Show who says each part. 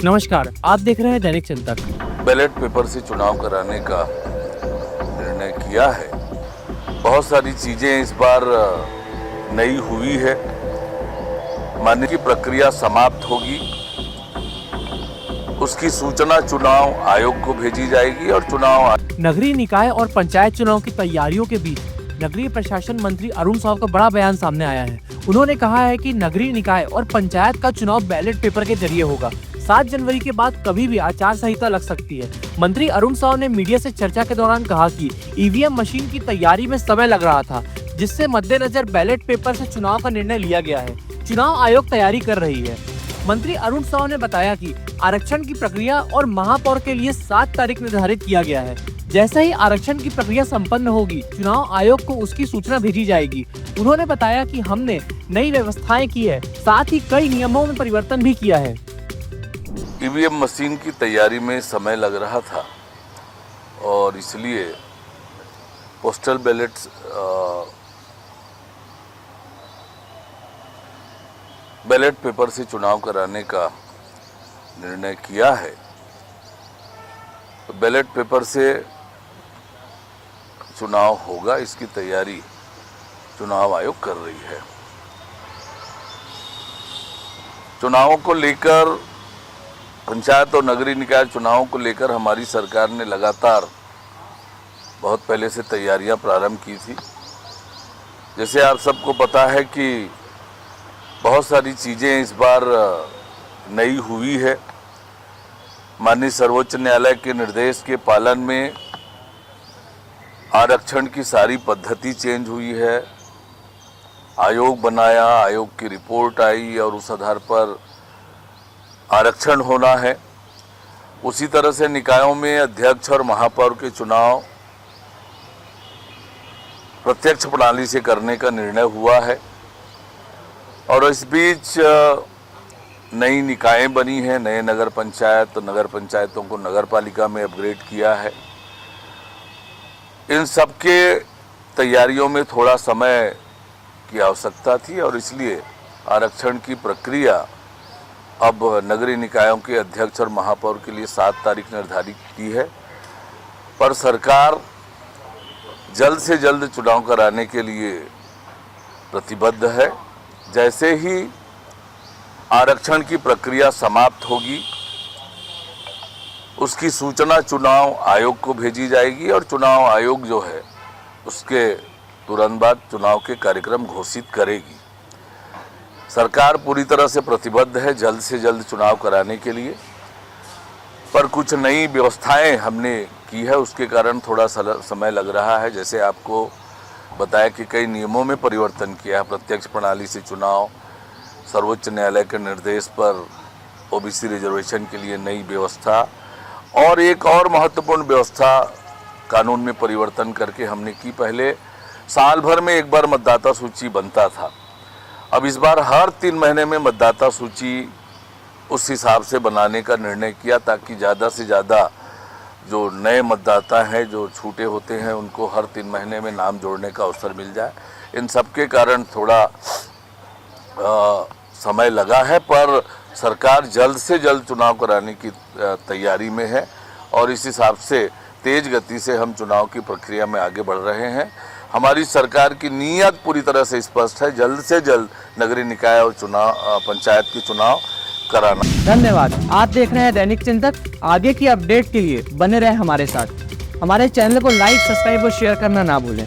Speaker 1: नमस्कार, आप देख रहे हैं दैनिक चिंतक।
Speaker 2: बैलेट पेपर से चुनाव कराने का निर्णय किया है। बहुत सारी चीजें इस बार नई हुई है। मान्य की प्रक्रिया समाप्त होगी, उसकी सूचना चुनाव आयोग को भेजी जाएगी और चुनाव
Speaker 1: नगरीय निकाय और पंचायत चुनाव की तैयारियों के बीच नगरीय प्रशासन मंत्री अरुण साव का बड़ा बयान सामने आया है। उन्होंने कहा है कि नगरीय निकाय और पंचायत का चुनाव बैलेट पेपर के जरिए होगा। 7 जनवरी के बाद कभी भी आचार संहिता लग सकती है। मंत्री अरुण साव ने मीडिया से चर्चा के दौरान कहा कि ईवीएम मशीन की तैयारी में समय लग रहा था, जिससे मद्देनजर बैलेट पेपर से चुनाव का निर्णय लिया गया है। चुनाव आयोग तैयारी कर रही है। मंत्री अरुण साव ने बताया कि आरक्षण की प्रक्रिया और महापौर के लिए 7 तारीख निर्धारित किया गया है। जैसे ही आरक्षण की प्रक्रिया संपन्न होगी, चुनाव आयोग को उसकी सूचना भेजी जाएगी। उन्होंने बताया कि हमने नई व्यवस्थाएं की है, साथ ही कई नियमों में परिवर्तन भी किया है।
Speaker 2: ईवीएम मशीन की तैयारी में समय लग रहा था और इसलिए पोस्टल बैलेट पेपर से चुनाव कराने का निर्णय किया है। तो बैलेट पेपर से चुनाव होगा, इसकी तैयारी चुनाव आयोग कर रही है। चुनावों को लेकर, पंचायत और नगरीय निकाय चुनावों को लेकर हमारी सरकार ने लगातार बहुत पहले से तैयारियां प्रारंभ की थी। जैसे आप सबको पता है कि बहुत सारी चीज़ें इस बार नई हुई है। माननीय सर्वोच्च न्यायालय के निर्देश के पालन में आरक्षण की सारी पद्धति चेंज हुई है। आयोग बनाया, आयोग की रिपोर्ट आई और उस आधार पर आरक्षण होना है। उसी तरह से निकायों में अध्यक्ष और महापौर के चुनाव प्रत्यक्ष प्रणाली से करने का निर्णय हुआ है। और इस बीच नई निकायें बनी हैं, नए नगर पंचायत, नगर पंचायतों को नगर पालिका में अपग्रेड किया है। इन सब के तैयारियों में थोड़ा समय की आवश्यकता थी और इसलिए आरक्षण की प्रक्रिया अब नगरीय निकायों के अध्यक्ष और महापौर के लिए 7 तारीख निर्धारित की है। पर सरकार जल्द से जल्द चुनाव कराने के लिए प्रतिबद्ध है। जैसे ही आरक्षण की प्रक्रिया समाप्त होगी, उसकी सूचना चुनाव आयोग को भेजी जाएगी और चुनाव आयोग जो है उसके तुरंत बाद चुनाव के कार्यक्रम घोषित करेगी। सरकार पूरी तरह से प्रतिबद्ध है जल्द से जल्द चुनाव कराने के लिए। पर कुछ नई व्यवस्थाएं हमने की है, उसके कारण थोड़ा समय लग रहा है। जैसे आपको बताया कि कई नियमों में परिवर्तन किया है। प्रत्यक्ष प्रणाली से चुनाव, सर्वोच्च न्यायालय के निर्देश पर ओबीसी रिजर्वेशन के लिए नई व्यवस्था और एक और महत्वपूर्ण व्यवस्था कानून में परिवर्तन करके हमने की। पहले साल भर में एक बार मतदाता सूची बनता था, अब इस बार हर 3 महीने में मतदाता सूची उस हिसाब से बनाने का निर्णय किया, ताकि ज़्यादा से ज़्यादा जो नए मतदाता हैं, जो छूटे होते हैं, उनको हर 3 महीने में नाम जोड़ने का अवसर मिल जाए। इन सब के कारण थोड़ा समय लगा है, पर सरकार जल्द से जल्द चुनाव कराने की तैयारी में है और इस हिसाब से तेज गति से हम चुनाव की प्रक्रिया में आगे बढ़ रहे हैं। हमारी सरकार की नीयत पूरी तरह से स्पष्ट है, जल्द से जल्द नगरीय निकाय और पंचायत की चुनाव कराना।
Speaker 1: धन्यवाद। आप देख रहे हैं दैनिक चिंतक। आगे की अपडेट के लिए बने रहे हमारे साथ। हमारे चैनल को लाइक, सब्सक्राइब और शेयर करना ना भूलें।